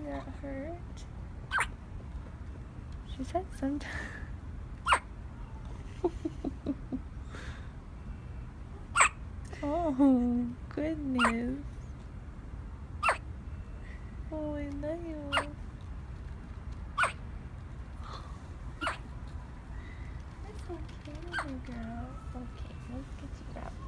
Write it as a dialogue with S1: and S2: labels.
S1: that hurt? She said sometimes. Oh, goodness. Oh, I love you. It's okay, little girl. Okay, let's get you wrapped